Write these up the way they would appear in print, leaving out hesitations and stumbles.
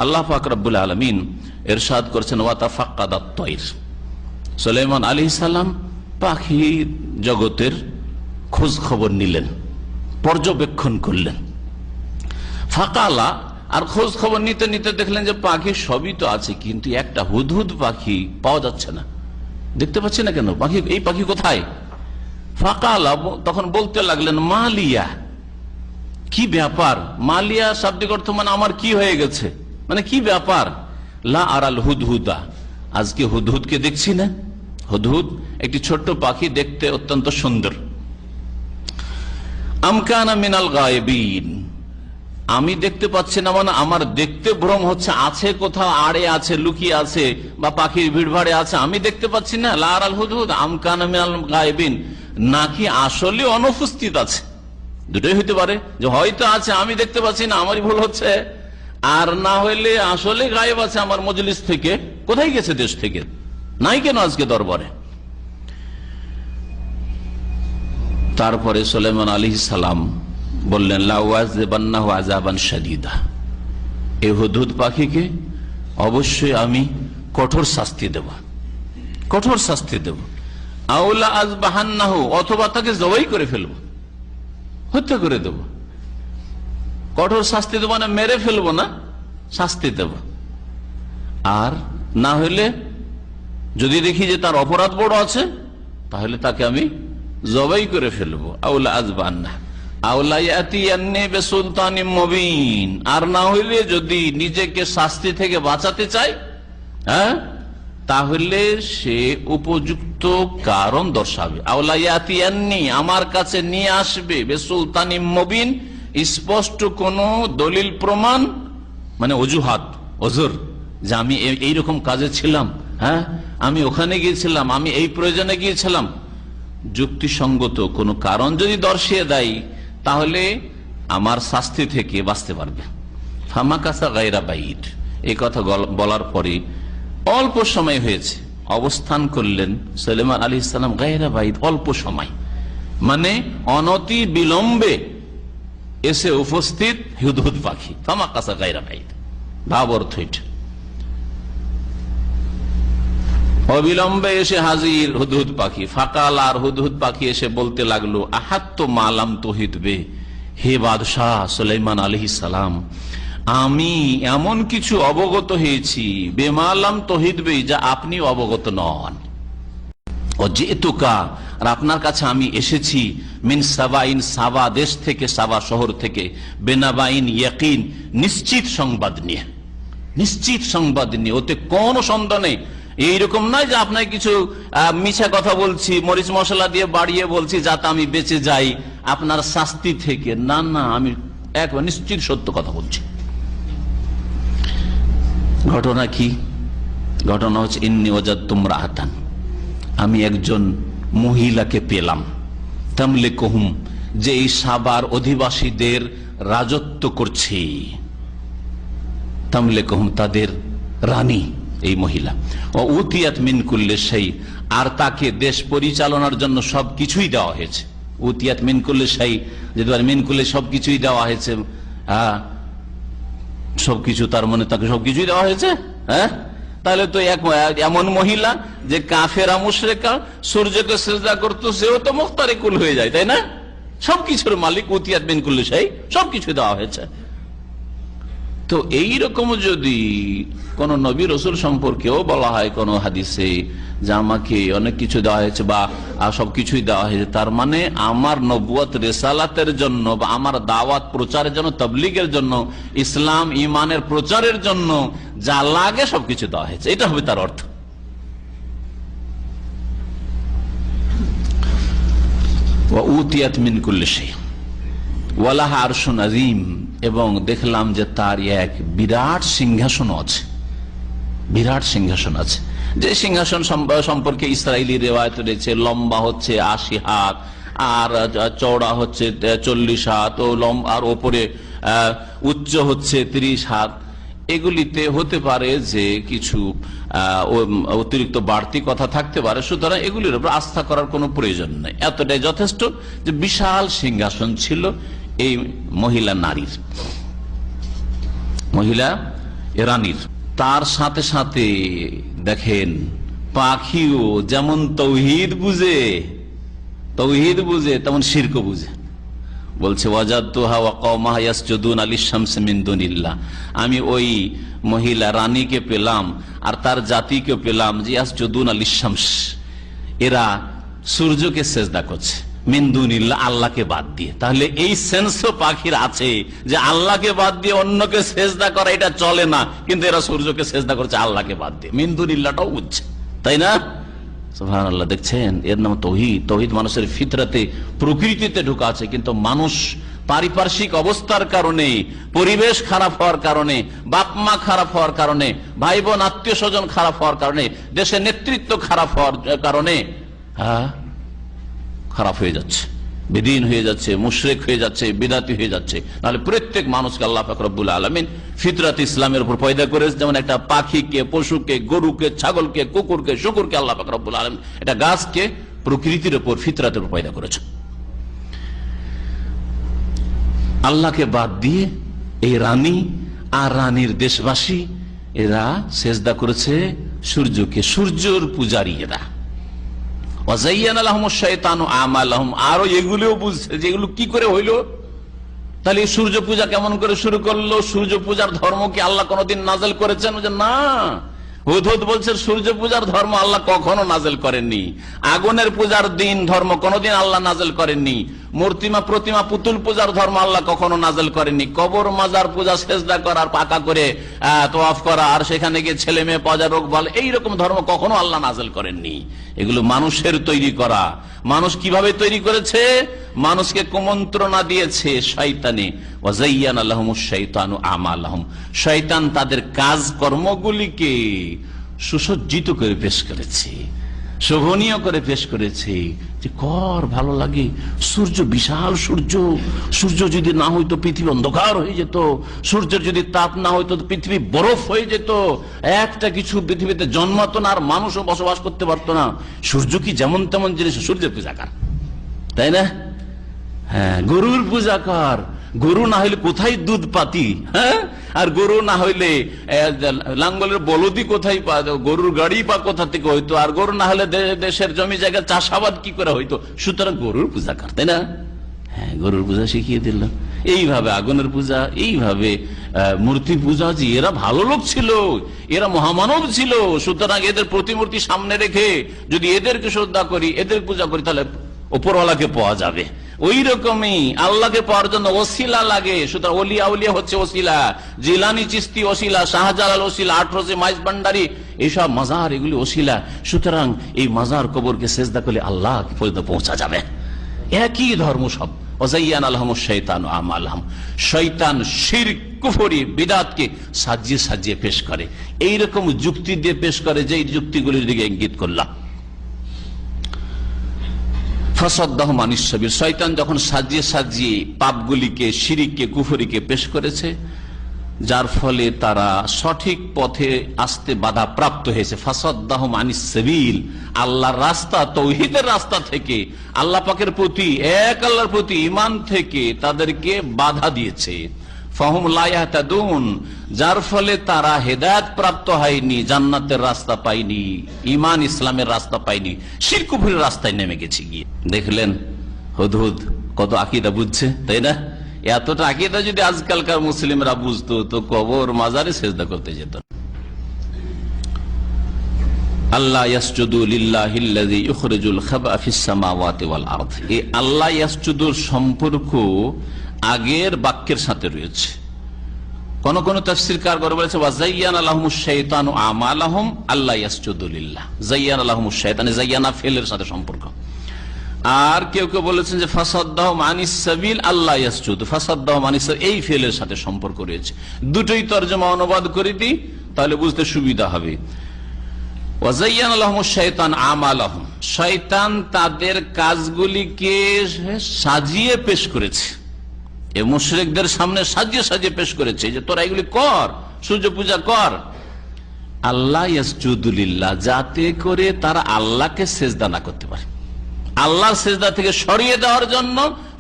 আল্লাহ পাক রব্বুল আলামিন ইরশাদ করেছেন ওয়া তাফাক্কাদাত তায়র, সুলাইমান আলাইহিস সালাম পাখি জগতের খোঁজ খবর নিলেন, পর্যবেক্ষণ করলেন। ফাকালা, আর খোঁজ খবর নিতে নিতে দেখলেন যে পাখি সবই তো আছে, কিন্তু একটা হুদহুদ পাখি পাওয়া যাচ্ছে না, দেখতে পাচ্ছি না কেন, পাখি এই পাখি কোথায়? ফাকালা, তখন বলতে লাগলেন মালিয়া, কি ব্যাপার? মালিয়া শাব্দিক অর্থ মানে আমার কি হয়ে গেছে, মানে কি ব্যাপার? লা আরাল হুদহুদা, আজকে হুদহুদকে দেখছি না। হুদহুদ একটি ছোট্ট পাখি, দেখতে অত্যন্ত সুন্দর। আমকানা মিনাল গায়েবিন, আমি দেখতে পাচ্ছি না মানে আমার দেখতে ভ্রম হচ্ছে, আছে কোথাও আড়ে আছে, লুকিয়ে আছে, বা পাখির ভিড়ভাড়ে আছে, আমি দেখতে পাচ্ছি না। লা আরাল হুদহুদ আমকানা মিনাল গায়েবিন, নাকি আসলে অনুপস্থিত আছে, দুটোই হইতে পারে, যে হয়তো আছে আমি দেখতে পাচ্ছি না, আমারই ভুল হচ্ছে, আর না হইলে আসলে গায়েব আছে আমার মজলিস থেকে। কোথায় গেছে দেশ থেকে, নাই কেন আজকে দরবারে? তারপরে সুলাইমান আলাইহিস সালাম বললেন লাউযাবান্নাহু আযাবান শাদীদা, এই হুদহুদ পাখিকে অবশ্যই আমি কঠোর শাস্তি দেব, কঠোর শাস্তি দেব। আউলা আযবাহান্নাহু, অথবা তাকে জবাই করে ফেলবো, হত্যা করে দেব। কঠোর শাস্তি দেবো না, মেরে ফেলবো না, শাস্তি দেব। আর না হইলে যদি দেখি যে তার অপরাধ বড় আছে, তাহলে তাকে আমি জবাই করে ফেলবো। আউলা আযবাহান্নাহু আউলা ইয়াতিয়ান্নি বিসুলতানিম মুবিন, আর না হইলে যদি নিজেকে শাস্তি থেকে বাঁচাতে চায়, তাহলে সে উপযুক্ত কারণ দর্শাবে। আউলা ইয়াতিয়ান্নি, আমার কাছে নিয়ে আসবে, বিসুলতানিম মুবিন, স্পষ্ট কোন দলিল প্রমাণ, মানে অজুহাত, ওজর, যে আমি এইরকম কাজে ছিলাম, আমি ওখানে গিয়েছিলাম, আমি এই প্রয়োজনে গিয়েছিলাম, যুক্তিসঙ্গত কোন কারণ যদি দর্শিয়ে দেয়, তাহলে আমার শাস্তি থেকে বাঁচতে পারবে। ফামাকাসা গায়রা বাইদ, এই কথা বলার পরে অল্প সময় হয়েছে, অবস্থান করলেন সুলাইমান আলাইহিস সালাম গায়রা বাইদ, অল্প সময়, মানে অনতি বিলম্বে এসে উপস্থিত হুদহুদ পাখি। ফামাকাসা গায়রা বাইদ, ভাব অর্থ এটা, অবিলম্বে এসে হাজির হুদহুদ পাখি। ফাকাল, আর হুদহুদ পাখি এসে বলতে লাগলো আহাত্তু মালাম তহিদ বে, হে বাদশাহ সুলাইমান আলাইহিস সালাম, আমি এমন কিছু অবগত হয়েছি, বেমালাম তহিদ বে, যা আপনি অবগত নন। ও যেতুকা, আর আপনার কাছে আমি এসেছি, মিন সাবাইন, সাবা দেশ থেকে, সাবা শহর থেকে, বেনাবাইন ইয়াকিন, নিশ্চিত সংবাদ নিয়ে, নিশ্চিত সংবাদ নিয়ে, ওতে কোন সন্দেহ নেই। এইরকম নয় যে আপনার কিছু মিছা কথা বলছি, মরিচ মশলা দিয়ে বাড়িয়ে বলছি যাতে আমি বেঁচে যাই আপনার শাস্তি থেকে, না না, আমি একবার নিশ্চিত সত্য কথা বলছি। ঘটনা কি? ঘটনা হচ্ছে ইন্নী ওয়াজাদতু ইমরাআতান, আমি একজন মহিলাকে পেলাম, তামলিকুহুম, যে এই সাবার অধিবাসীদের রাজত্ব করছে, তামলিকুহুম, তাদের রানী এই মহিলা, ও উতিয়াত মিন কুল্লি শাই, আর তাকে দেশ পরিচালনার জন্য সবকিছুই দেওয়া হয়েছে। উতিয়াত মিন কুল্লি শাই, যে মিন কুল্লি সবকিছুই দেওয়া হয়েছে, সবকিছু, তার মানে তাকে সবকিছুই দেওয়া হয়েছে। তাহলে তো এমন মহিলা যে কাফেরা মুশরিকা সূর্যকে সিজদা করতো, সেও তো মুখতারে কুল হয়ে যায়, তাই না? সবকিছুর মালিক, উতিয়াত মিন কুল্লি শাই, সবকিছু দেওয়া হয়েছে। তো এইরকম যদি কোন নবী রসুল সম্পর্কেও বলা হয় কোন হাদিসে যে আমাকে অনেক কিছু দেওয়া হয়েছে বা সবকিছুই দেওয়া হয়েছে, তার মানে আমার নবুয়ত রিসালাতের জন্য বা আমার দাওয়াত প্রচারের জন্য, তাবলীগের জন্য, ইসলাম ইমানের প্রচারের জন্য যা লাগে সবকিছু দেওয়া হয়েছে, এটা হবে তার অর্থ। ওয়া উতিয়াত মিন কুল্লি শাই ওয়ালাহা আরশুন আযীম, এবং দেখলাম যে তার এক বিরাট সিংহাসন আছে, বিরাট সিংহাসন আছে। যে সিংহাসন সম্পর্কে ইসরায়েলি রিওয়ায়াত রয়েছে, লম্বা হচ্ছে 80 হাত, আর চওড়া হচ্ছে 40 হাত, ও আর ওপরে উচ্চ হচ্ছে 30 হাত। এগুলিতে হতে পারে যে কিছু অতিরিক্ত বাড়তি কথা থাকতে পারে, সুতরাং এগুলির উপর আস্থা করার কোনো প্রয়োজন নেই, এতটাই যথেষ্ট যে বিশাল সিংহাসন ছিল এই মহিলা নারীর। মহিলা রানীর। তার সাথে সাথে দেখেন পাখিও যেমন তৌহিদ বুঝে তেমন শিরক বুঝে। বলছে ওয়াজাদতুহা ওয়া কওমাহা ইয়াসজুদুনা লিশ-শামসি মিন দুনিল্লাহ, আমি ওই মহিলা রানীকে পেলাম আর তার জাতিকে পেলাম যে ইয়াসজুদুনা লিশ-শামস, এরা সূর্যকে সেজদা করছে, মিন দুনিল্লাহ, আল্লাহকে বাদ দিয়ে। তাহলে এই সেন্সও পাখির আছে যে আল্লাহকে বাদ দিয়ে অন্যকে সেজদা করা এটা চলে না, কিন্তু এরা সূর্যকে সেজদা করছে আল্লাহকে বাদ দিয়ে, মিন দুনিল্লাহটাও বুঝছে, তাই না? সুবহানাল্লাহ। দেখছেন, এর নাম তৌহিদ। তৌহিদ মানুষের ফিতরাতে, প্রকৃতিতে ঢোকা আছে, কিন্তু মানুষ পারিপার্শ্বিক অবস্থার কারণে, পরিবেশ খারাপ হওয়ার কারণে, বাপ মা খারাপ হওয়ার কারণে, ভাই বোন আত্মীয় স্বজন খারাপ হওয়ার কারণে, দেশের নেতৃত্ব খারাপ হওয়ার কারণে খারাপ হয়ে যাচ্ছে, বেদিন হয়ে যাচ্ছে, মুশরিক হয়ে যাচ্ছে, বিদাতি হয়ে যাচ্ছে। নাহলে প্রত্যেক মানুষকে আল্লাহ পাক রব্বুল আলামিন ফিতরাত ইসলামের উপর পয়দা করেছে। যেমন একটা পাখিকে, পশুকে, গরুকে, ছাগলকে, কুকুরকে, শুকুরকে আল্লাহ পাক রব্বুল আলামিন এটা গাছকে প্রকৃতির উপর, ফিতরাতের উপর পয়দা করেছে। আল্লাহকে বাদ দিয়ে এই রানী আর রানীর দেশবাসী এরা সেজদা করেছে সূর্যকে, সূর্যের পূজারী এরা। আরো এগুলিও বুঝছে যে এগুলো কি করে হইলো। তাহলে সূর্য পূজা কেমন করে শুরু করলো? সূর্য পূজার ধর্ম কি আল্লাহ কোনদিন নাজেল করেছেন? না, হুদহুদ বলছে সূর্য পূজার ধর্ম আল্লাহ কখনো নাজেল করেননি। আগুনের পূজার দিন ধর্ম কোনদিন আল্লাহ নাজেল করেননি। মূর্তিমা, প্রতিমা, পুতুল পূজার ধর্ম আল্লাহ কখনো নাজেল করেননি। কবর মাজার পূজা, সেজদা করার, পাকা করে তোয়াফ করা, আর সেখানে গিয়ে ছেলে মেয়ে পজা, রোগ বল, এইরকম ধর্ম কখনো আল্লাহ নাজেল করেননি। এগুলো মানুষের তৈরি করা। মানুষ কিভাবে তৈরি করেছে? মানুষকে কুমন্ত্রণা দিয়েছে শয়তানে। ওয়াজাইয়ানা লাহুমুশ শাইতানু আমালাহুম, শয়তান তাদের কাজ কর্মগুলিকে সুসজ্জিত করে পেশ করেছে, শোভনীয় করে পেশ করেছে। যে কর, ভালো লাগে, সূর্য, বিশাল সূর্য, সূর্য যদি না হইতো পৃথিবী অন্ধকার হয়ে যেত, সূর্যের যদি তাপ না হইতো পৃথিবী বরফ হয়ে যেত, একটা কিছু পৃথিবীতে জন্মাতো না, আর মানুষও বসবাস করতে পারতো না। সূর্য কি যেমন তেমন জিনিস? সূর্যের পূজা কর, তাই না? হ্যাঁ, গরুর পূজা কর। গরু না হইলে কোথায় দুধ পাতি? হ্যাঁ, আর গরু না হইলে লাঙ্গলের বলদি কোথায়, গরুর গাড়ি বা কোথা থেকে হইতো? আর গরু না হলে দেশের জমি জায়গা চাষাবাদ কি করে হইতো? সুতরাং গরুর পূজা কর, তাই না? হ্যাঁ, গরুর পূজা শিখিয়ে দিল। এইভাবে আগুনের পূজা, এইভাবে মূর্তি পূজা। যে এরা ভালো লোক ছিল, এরা মহামানব ছিল, সুতরাং এদের প্রতিমূর্তি সামনে রেখে যদি এদেরকে শ্রদ্ধা করি, এদের পূজা করি, তাহলে ওপরওয়ালাকে পাওয়া যাবে। ওই রকমই আল্লাহকে পাওয়ার জন্য ওসিলা লাগে। সুতরাং ওলিয়া উলিয়া হচ্ছে ওসিলা, জিলানি চিস্তি ওসিলা, শাহজালাল ওসিলা, আটরসে মাইজ ভান্ডারি, এইসব মাজার, এগুলি ওসিলা। সুতরাং এই মাজার কবরকে সেজদা করলে আল্লাহ পর্যন্ত পৌঁছা যাবে। একই ধর্ম সব। ওয়াজাইয়ানা লাহুমুশ শাইতানু আমালাহুম, শয়তান শিরক, কুফরি, বিদআতকে সাজিয়ে সাজিয়ে পেশ করে, এইরকম যুক্তি দিয়ে পেশ করে যে যুক্তিগুলির দিকে ইঙ্গিত করলাম। ফাসাদ্দাহুম আনিস সাবিল, শয়তান যখন সাজিয়ে সাজিয়ে পাপগুলিকে, শিরিককে, কুফরিকে পেশ করেছে, যার ফলে তারা সঠিক পথে আসতে বাধা প্রাপ্ত হয়েছে। ফাসাদ্দাহুম আনিস সাবিল, আল্লাহর রাস্তা, তৌহিদের রাস্তা থেকে, আল্লাহ পাকের প্রতি, এক আল্লাহর প্রতি ঈমান থেকে তাদেরকে বাধা দিয়েছে। ফাহুম লা ইয়াহতাদুন, যার ফলে তারা হেদায়েত প্রাপ্ত হয়নি, জান্নাতের রাস্তা পায়নি, ঈমান ইসলামের রাস্তা পায়নি, শিরক কুফরের রাস্তায় নেমে গেছে গিয়ে। দেখলেন হুদহুদ কত আকীদা বুঝছে, তাই না? এতটা আকীদা যদি আজকালকার মুসলিমরা বুঝতো তো কবর মাজারে সেজদা করতে যেত। আল্লাহ ইয়াসজুদু লিল্লাহিল্লাযী ইখরিজুল খাবা ফিস সামাওয়াতি ওয়াল আরদ, এই আল্লাহ ইয়াসজুদুর সম্পর্ক আগের বাক্যের সাথে রয়েছে। কোন কোন তাফসীরকার বলেছে ওয়াজাইয়ানা লাহুমুশ শাইতানু আমালাহুম আল্লাহ ইয়াসজুদু লিল্লাহ, জাইয়ানা লাহুমুশ শাইতান, জাইয়ানা ফেলের সাথে সম্পর্ক। আর কেউ কেউ বলেছেন যে ফাসাদ্দাহুম আনিস সাবিল আল্লাহ ইয়াসজুদু, ফাসাদ্দাহুম আনিস সাবিল এই ফেলের সাথে সম্পর্ক রয়েছে। দুটোই তরজমা অনুবাদ করে দিই, তাহলে বুঝতে সুবিধা হবে। ওয়াজাইয়ানা লাহুমুশ শাইতান আমালাহুম, শয়তান তাদের কাজগুলিকে সাজিয়ে পেশ করেছে, এ মুশরিকদের সামনে সাজিয়ে সাজিয়ে পেশ করেছে যে তোরা এগুলি কর, সূর্য পূজা কর। আল্লাহ ইয়াসজুদু লিল্লাহ, যাতে করে তারা আল্লাহকে সেজদা না করতে পারে। আল্লাহর সেজদা থেকে সরিয়ে দেওয়ার জন্য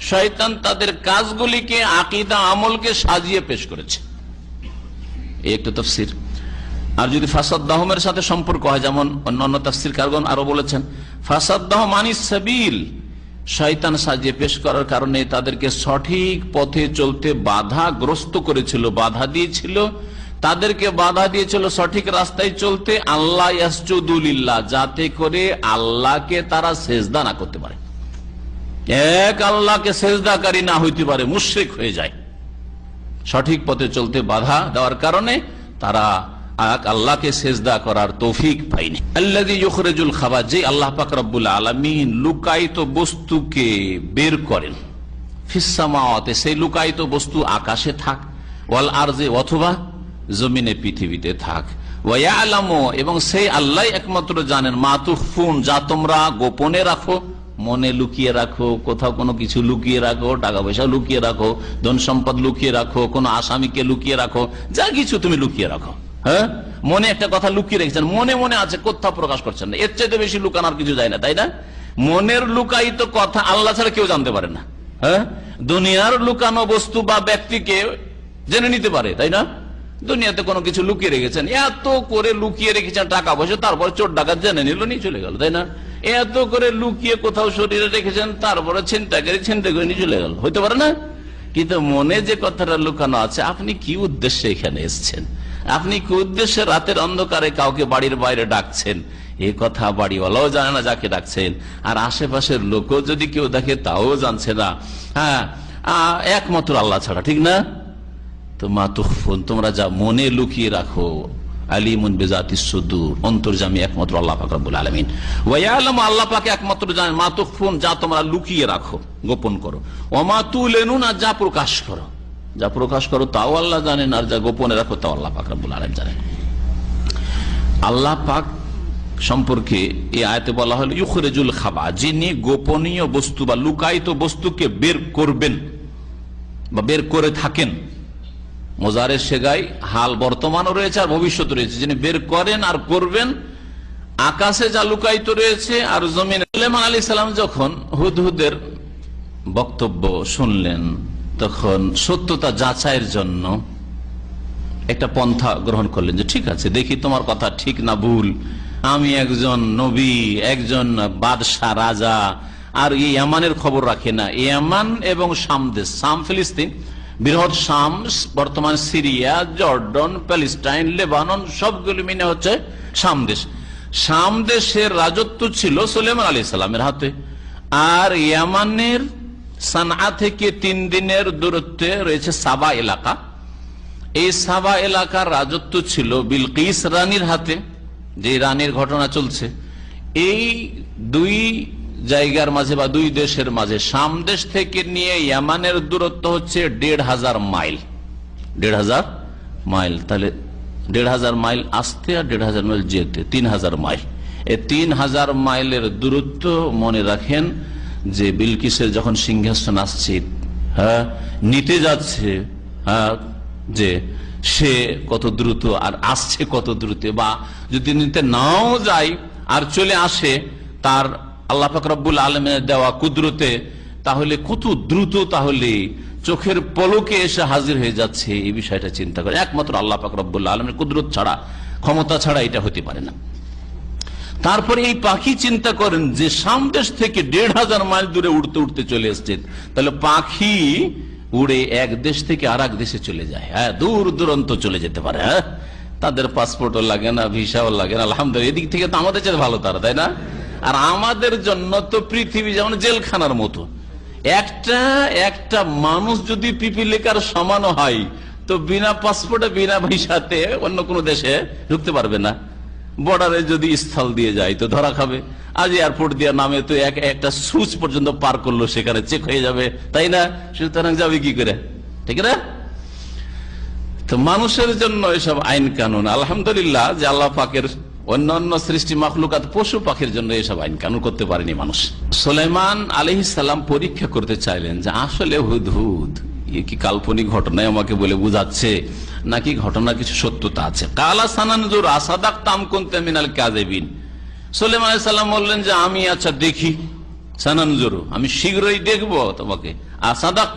শয়তান তাদের কাজগুলিকে, আকীদা, আমলকে সাজিয়ে পেশ করেছে। এই একটা তাফসীর। আর যদি ফাসাদদাহমের সাথে সম্পর্ক হয়, যেমন অন্যান্য তাফসীর কারগণ আরো বলেছেন, ফাসাদদাহম আনিস সাবিল, শয়তান সাজিয়ে পেশ করার কারণে তাদেরকে সঠিক পথে চলতে বাধাগ্রস্ত করেছিল, বাধা দিয়েছিল, তাদেরকে বাধা দিয়েছিল সঠিক রাস্তায় চলতে। আল্লাহ ইয়াসজুদু লিল্লাহ, যাতে করে আল্লাহকে তারা সেজদা না করতে পারে, এক আল্লাহকে সেজদাকারী না হইতে পারে, মুশরিক হয়ে যায়। সঠিক পথে চলতে বাধা দেওয়ার কারণে তারা আল্লাহকে সেজদা করার তৌফিক পায়নি। আল্লাযী ইখরাজুল খাবা, যে আল্লাহ পাক রব্বুল আলামিন লুকায়িত বস্তুকে বের করেন, ফিস সামাওয়াতি, সেই লুকায়িত বস্তু আকাশে থাক, ওয়াল আরজে, অথবা জমিনে পৃথিবীতে থাক, ওয়া ইয়ালামু, এবং সেই আল্লাহ একমাত্র জানেন, মা তুখফুন, যা তোমরা গোপনে রাখো, মনে লুকিয়ে রাখো, কোথাও কোনো কিছু লুকিয়ে রাখো, টাকা পয়সা লুকিয়ে রাখো, ধন সম্পদ লুকিয়ে রাখো, কোন আসামিকে লুকিয়ে রাখো, যা কিছু তুমি লুকিয়ে রাখো। হ্যাঁ, মনে একটা কথা লুকিয়ে রেখেছেন, মনে মনে আছে, কোথাও প্রকাশ করছেন না, এর চাইতে বেশি লুকানোর কিছু যায় না, তাই না? মনের লুকায়িত কথা আল্লাহ ছাড়া কেউ জানতে পারে না। হ্যাঁ, দুনিয়ার লুকানো বস্তু বা ব্যক্তিকে জেনে নিতে পারে, তাই না? দুনিয়াতে কোনো কিছু লুকিয়ে রেখেছেন, এত করে লুকিয়ে রেখেছেন টাকা পয়সা, তারপর চোর ডাকাত জেনে নিল, নিয়ে চলে গেল, তাই না? এত করে লুকিয়ে কোথাও শরীরে রেখেছেন, তারপরে ছিনতাইকারী ছিনতাই করে নিয়ে চলে গেল, হইতে পারে না? কিন্তু মনে যে কথাটা লুকানো আছে, আপনি কি উদ্দেশ্যে এখানে এসছেন, আপনি কি উদ্দেশ্যে রাতের অন্ধকারে কাউকে বাড়ির বাইরে ডাকছেন, এই কথা বাড়িওয়ালাও জানে না যাকে ডাকছেন, আর আশেপাশের লোকও যদি কেউ দেখে তাও জানছে না। হ্যাঁ, একমাত্র আল্লাহ ছাড়া, ঠিক না? তো মা তুখফুন, তোমরা যা মনে লুকিয়ে রাখো, আলিমুন বিজাতিস সুদূর, অন্তর্যামী একমাত্র আল্লাহ পাক রব্বুল আলামিন। ওয়া ইয়ালামু, আল্লাহ পাক একমাত্র জানেন, মা তুখফুন, যা তোমরা লুকিয়ে রাখো, গোপন করো, ওয়া মা তুলেনুন, আর যা প্রকাশ করো, যা প্রকাশ করো তাও আল্লাহ জানেন, আর যা গোপনে রাখো তাও আল্লাহ পাক রব্বুল আলামিন জানেন। আল্লাহ পাক সম্পর্কে এই আয়াতে বলা হলো ইখরাজুল খাবা, যিনি গোপনীয় বস্তু বা লুকায়িত বস্তুকে বের করবেন বা বের করে থাকেন। মোজারের সেগাই হাল বর্তমানও রয়েছে আর ভবিষ্যৎ রয়েছে, যিনি বের করেন আর করবেন। আকাশে যা লুকায়িত রয়েছে আর জমিনে। সুলাইমান আলাইহিস সালাম যখন হুদহুদের বক্তব্য শুনলেন, তখন সত্যতা যাচাইয়ের জন্য একটা পন্থা গ্রহণ করলেন, যে ঠিক আছে, দেখি তোমার কথা ঠিক না ভুল, আমি একজন নবী, একজন বাদশাহ, রাজা, আর এই ইয়ামানের খবর রাখে না। ইয়ামান এবং শাম দেশ, শাম ফিলিস্তিন, বৃহৎ শাম, বর্তমান সিরিয়া, জর্ডন, প্যালেস্টাইন, লেবানন, সবগুলো মিলে হচ্ছে শাম দেশ। শাম দেশের রাজত্ব ছিল সুলাইমান আলাইহিস সালামের হাতে, আর ইয়ামানের সানআ থেকে 3 দিনের দূরত্বে রয়েছে সাবা এলাকা। এই সাবা এলাকার রাজত্ব ছিল বিলকিস রানীর হাতে, যে রানীর ঘটনা চলছে। এই দুই জায়গার মাঝে বা দুই দেশের মাঝে, শাম দেশ থেকে নিয়ে ইয়ামানের দূরত্ব হচ্ছে 1,500 মাইল। 1,500 মাইল, তাহলে 1,500 মাইল আসতে আর 1,500 মাইল যেতে, 3,000 মাইল। এই 3,000 মাইলের দূরত্ব মনে রাখেন, যে বিলকিসের যখন সিংহাসন আসছে, হ্যাঁ, নিতে যাচ্ছে, হ্যাঁ, যে সে কত দ্রুত আর আসছে কত দ্রুত, বা যদি নিতে নাও যায় আর চলে আসে তার আল্লাহ পাক রব্বুল আলামিনের দেওয়া কুদরতে, তাহলে কত দ্রুত, তাহলে চোখের পলকে এসে হাজির হয়ে যাচ্ছে। এই বিষয়টা চিন্তা করে, একমাত্র আল্লাহ পাক রব্বুল আলামিনের কুদরত ছাড়া, ক্ষমতা ছাড়া এটা হতে পারে না। তারপরে এই পাখি চিন্তা করেন যে শাম দেশ থেকে 1,500 মাইল দূরে উড়তে উড়তে চলে এসছে, তাহলে পাখি উড়ে এক দেশ থেকে আর এক দেশে চলে যায়, হ্যাঁ, দূর দূরান্ত চলে যেতে পারে। হ্যাঁ, তাদের পাসপোর্টও লাগে না, ভিসাও লাগে না, আলহামদুলিল্লাহ। এদিক থেকে তো আমাদের চেয়ে ভালো তারা, তাই না? আর আমাদের জন্য তো পৃথিবী যেমন জেলখানার মতো। একটা মানুষ যদি পিপিলিকার সমান হয়, তো বিনা পাসপোর্টে বিনা ভিসাতে অন্য কোনো দেশে ঢুকতে পারবে না। বর্ডারে যদি স্থল দিয়ে যায় তো ধরা খাবে। আজ এয়ারপোর্ট দিয়ে নামে তো একটা সুচ পর্যন্ত পার করলো, সেখানে চেক হয়ে যাবে, তাই না? সুতরাং যাবে কি করে, ঠিক না? তো মানুষের জন্য এসব আইন কানুন, আলহামদুলিল্লাহ যে আল্লাহ পাকের অন্যান্য সৃষ্টি মাখলুকাত, পশু পাখির জন্য এসব আইন কানুন করতে পারেনি মানুষ। সুলাইমান আলাইহিস সালাম পরীক্ষা করতে চাইলেন যে আসলে হুদহুদ কি কাল্পনিক ঘটনায় আমাকে বলে বুঝাচ্ছে, নাকি ঘটনা কিছু সত্যতা আছে। কালা সানানজুর আসাদাক তাম কুনতা মিনাল কাযিবিন। সুলাইমান আলাইহিস সালাম বললেন যে আমি আচ্ছা দেখি, সানানজুর, আমি শীঘ্রই দেখবো তোমাকে, আসাদাক,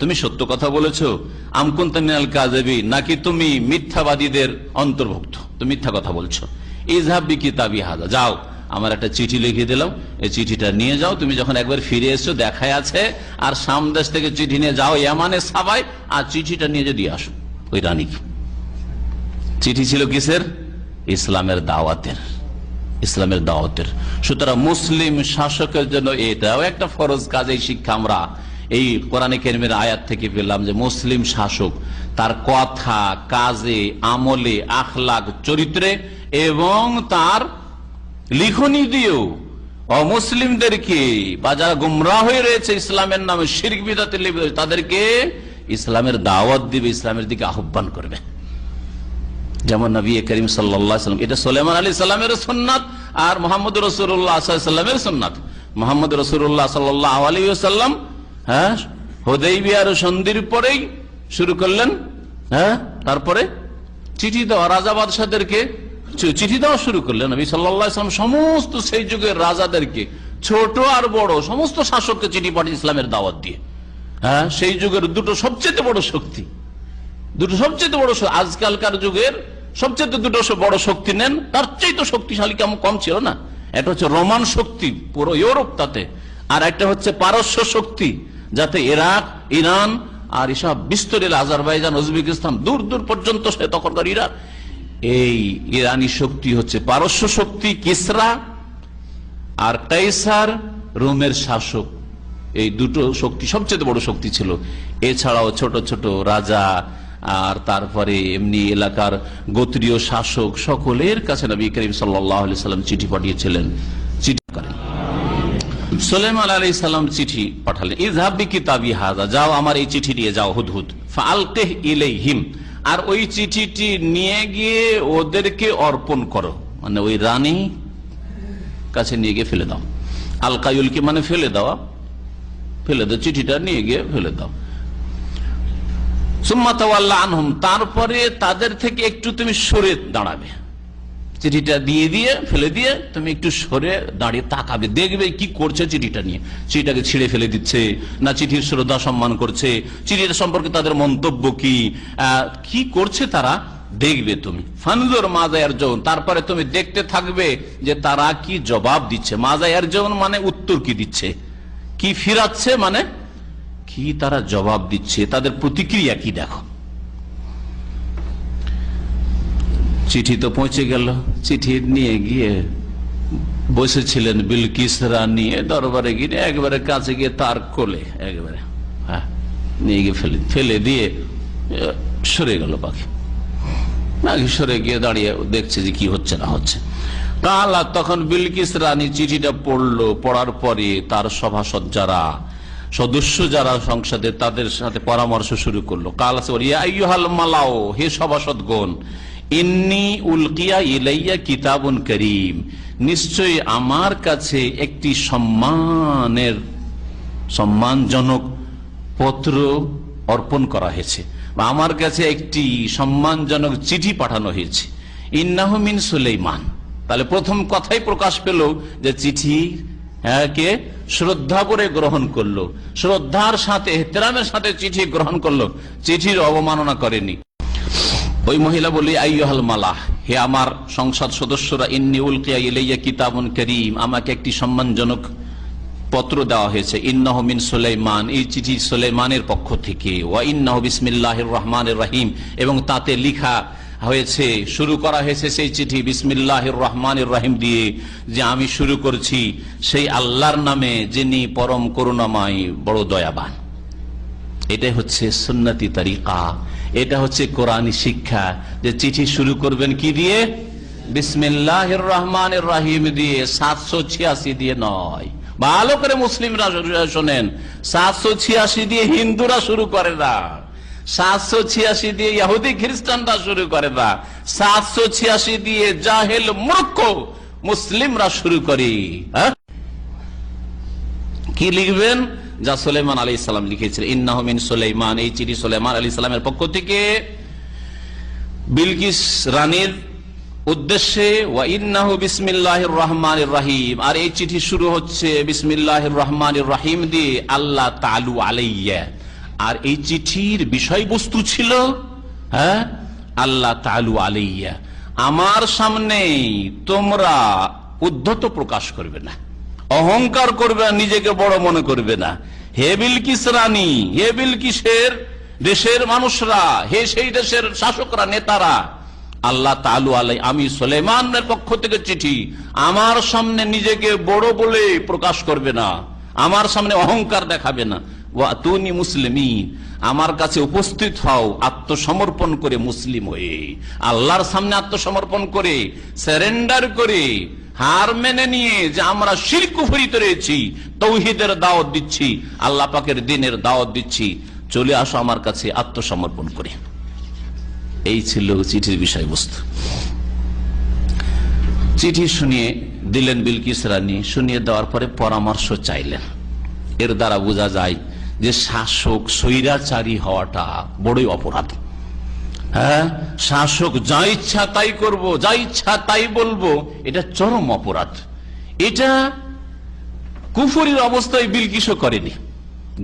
তুমি সত্য কথা বলেছো, আম কুনতা মিনাল কাযিবিন, নাকি তুমি মিথ্যাবাদীদের অন্তর্ভুক্ত, তুমি মিথ্যা কথা বলছো। ইযহাব বিকিতাবি হাযা, যাও আমার একটা চিঠি লিখে দিলাম, এই চিঠিটা নিয়ে যাও। তুমি যখন একবার ফিরে এসছো দেখাই আছে, আর সামদেশ থেকে চিঠি নিয়ে যাও ইয়ামানে সাবায়, আর চিঠিটা নিয়ে যদি আসো ওই রানীকে। চিঠি ছিল কিসের? ইসলামের দাওয়াতের, ইসলামের দাওয়াতের। সুতরাং মুসলিম শাসকের জন্য এটাও একটা ফরজ কাজ। এই শিক্ষা আমরা এই কোরআনে কারীমের আয়াত থেকে পেলাম যে মুসলিম শাসক তার কথা, কাজে, আমলে, আখলাক, চরিত্রে এবং তার লিখনি দিয়েও অমুসলিমদেরকে বা যারা গুমরাহ হয়ে রয়েছে ইসলামের নামে শিরক বিদআতে লিপ্ত, তাদেরকে ইসলামের দাওয়াত দিবে, ইসলামের দিকে আহ্বান করবে। যেমন নবী করিম সাল্লাল্লাহু আলাইহি ওয়াসাল্লাম, এটা সুলাইমান আলাইহিস সালামের সুন্নাত আর মুহাম্মদ রাসূলুল্লাহ সাল্লাল্লাহু আলাইহি ওয়াসাল্লামের সুন্নাত। মুহাম্মদ রাসূলুল্লাহ সাল্লাল্লাহু আলাইহি ওয়াসাল্লাম হুদাইবিয়ার সন্ধির পরেই শুরু করলেন, তারপরে চিঠি দেওয়া, রাজা বাদশাদেরকে চিঠি দেওয়া শুরু করলেন। নবী সাল্লাল্লাহু আলাইহি ওয়াসাল্লাম সমস্ত সেই যুগের রাজাদেরকে, ছোট আর বড় সমস্ত শাসককে চিঠি পাঠিয়ে ইসলামের দাওয়াত দিয়ে। সেই যুগের দুটো সবচেয়ে বড় শক্তি, দুটো সবচেয়ে বড়, আজকালকার যুগের সবচেয়ে দুটো বড় শক্তি নেন, তার চেয়ে তো শক্তিশালী কেমন কম ছিল না। একটা হচ্ছে রোমান শক্তি পুরো ইউরোপ, তাতে আর একটা হচ্ছে পারস্য শক্তি, যাতে ইরাক, ইরান আর এসব বিস্তরের আজারবাইজান, উজবেকিস্তান দূর দূর পর্যন্ত সে তখনকার ইরান। এই ইরানি শক্তি হচ্ছে পারস্য শক্তি, কিসরা আর কাইসার রোমের শাসক। এই দুটো শক্তি সবচেয়ে বড় শক্তি ছিল। এছাড়াও ছোট ছোট রাজা আর তারপরে এমনি এলাকার গোত্রীয় শাসক, সকলের কাছে নবী করিম সাল্লাল্লাহু আলাইহি সাল্লাম চিঠি পাঠিয়েছিলেন। চিঠি করেন সুলাইমান আলাইহিস সালাম চিঠি পাঠালেন, ইযহাব বিকিতাবি হাযা, যাও আমার এই চিঠি নিয়ে যাও হুদহুদ, ফাআলকিহ ইলাইহিম, আর ওই চিঠিটি নিয়ে গিয়ে ওদেরকে অর্পণ করো, মানে ওই রানী কাছে নিয়ে গিয়ে ফেলে দাও। আলকায়ুলকে মানে ফেলে দেওয়া, ফেলে দাও, চিঠিটা নিয়ে গিয়ে ফেলে দাও। সুম্মা তাওয়াল্লা আনহুম, তারপরে তাদের থেকে একটু তুমি সরে দাঁড়াবে, চিঠিটা দিয়ে দিয়ে ফেলে দিয়ে তুমি একটু সরে দাঁড়িয়ে তাকাবে, দেখবে কি করছে চিঠিটা নিয়ে। চিঠিটাকে ছিঁড়ে ফেলে দিচ্ছে না চিঠির শ্রদ্ধা সম্মান করছে, চিঠিটা সম্পর্কে তাদের মন্তব্য কি করছে তারা দেখবে তুমি। ফানজুর মাজা ইয়ারজুন, তারপরে তুমি দেখতে থাকবে যে তারা কি জবাব দিচ্ছে। মাজা ইয়ারজুন মানে উত্তর কি দিচ্ছে, কি ফিরাচ্ছে মানে কি তারা জবাব দিচ্ছে, তাদের প্রতিক্রিয়া কি দেখো। চিঠি তো পৌঁছে গেল, চিঠি নিয়ে গিয়ে বসেছিলেন বিলকিস রানী দরবারে, গিয়ে একবারে কাছে গিয়ে তার কোলে একবারে নিয়ে গিয়ে ফেলে দিয়ে সরে গেল পাখি। সরে গিয়ে দাঁড়িয়ে দেখছে যে কি হচ্ছে না হচ্ছে। কালা, তখন বিলকিস রানী চিঠিটা পড়লো, পড়ার পরে তার সভাসদ যারা সদস্য যারা সংসদে, তাদের সাথে পরামর্শ শুরু করলো। কালা ইয়া আইয়ুহাল মালাও, হে সভাসদগণ, ইন্নী উলকিয়া ইলাইয়া কিতাবুন করিম, নিশ্চয়ই আমার কাছে একটি সম্মানজনক পত্র অর্পণ করা হয়েছে, বা আমার কাছে একটি সম্মানজনক চিঠি পাঠানো হয়েছে। ইন্নাহু মিন সুলাইমান, তাহলে প্রথম কথাই প্রকাশ পেল যে চিঠি কে শ্রদ্ধা করে গ্রহণ করলো, শ্রদ্ধার সাথে এহতেরামের সাথে চিঠি গ্রহণ করলো, চিঠির অবমাননা করেনি। ওই মহিলা বলি, আইয়ুহাল মালাহ, হে আমার সংসদ সদস্যরা, ইন্নী উলকিয়া ইলাইয়া কিতাবুন করিম, আমাকে একটি সম্মানজনক পত্র দেওয়া হয়েছে। ইন্নাহু মিন সুলাইমান, এই চিঠি সুলাইমানের পক্ষ থেকে। ওয়া ইন্নাহু বিসমিল্লাহির রহমানির রহিম, এবং তাতে লিখা হয়েছে, শুরু করা হয়েছে সেই চিঠি বিসমিল্লাহির রহমানির রহিম দিয়ে, যে আমি শুরু করছি সেই আল্লাহর নামে যিনি পরম করুণাময় বড় দয়াবান। এটাই হচ্ছে সুন্নতি তরিকা, এটা হচ্ছে কোরআনী শিক্ষা, যে চিঠি শুরু করবেন কি দিয়ে? বিসমিল্লাহির রহমানির রহিম দিয়ে, 786 দিয়ে নয়। ভালো করে মুসলিমরা শোনেন, 786 দিয়ে হিন্দুরা শুরু করে না, 786 দিয়ে ইহুদি খ্রিস্টানরা শুরু করে না, 786 দিয়ে জাহেল মূর্খ মুসলিমরা শুরু করে। কি লিখবেন? যা সুলাইমান আলাইহিস সালাম লিখেছিলেন, ইন্নাহু মিন সুলাইমান, এই চিঠি সুলাইমান আলাইহিস সালামের পক্ষ থেকে বিলকিস রানীর উদ্দেশ্যে। ওয়া ইন্নাহু বিসমিল্লাহির রহমানির রহিম, আর এই চিঠি শুরু হচ্ছে বিসমিল্লাহির রহমানির রহিম দিয়ে। আল্লাহ তাআলু আলাইয়া, আর এই চিঠির বিষয়বস্তু ছিল, হ্যাঁ, আল্লাহ তাআলু আলাইয়া, আমার সামনে তোমরা উদ্ধত প্রকাশ করবে না, অহংকার করবে না, নিজেকে বড় মনে করবে না। হে বিলকিস রানী, হে বিলকিসের দেশের মানুষরা, হে সেই দেশের শাসকরা, নেতারা, আল্লাহ তাআলা আলাই, আমি সুলাইমানের পক্ষ থেকে চিঠি, আমার সামনে নিজেকে বড় বলে প্রকাশ করবে না, আমার সামনে অহংকার দেখাবে না। ওয়াতুনি মুসলিমিন, আমার কাছে উপস্থিত হও আত্মসমর্পণ করে, মুসলিম হয়ে, আল্লাহর সামনে আত্মসমর্পণ করে, সারেন্ডার করে, হার মেনে নিয়ে যে আমরা শিরক কুফরিতে রয়েছি, তাওহীদের দাওয়াত দিচ্ছি, আল্লাহ পাকের দ্বীনের দাওয়াত দিচ্ছি, চলে আসো আমার কাছে আত্মসমর্পণ করে। এই ছিল চিঠির বিষয়বস্তু। চিঠি শুনিয়ে দিলেন বিলকিস রানী। শুনিয়ে দেওয়ার পরে পরামর্শ চাইলেন। এর দ্বারা বোঝা যায় যে শাসক স্বৈরাচারী হওয়াটা বড়ই অপরাধ। হ্যাঁ, শাসক যা ইচ্ছা তাই করব, যা ইচ্ছা তাই বলবো, এটা চরম অপরাধ। এটা কুফরির অবস্থায় বিলকিসও করেনি।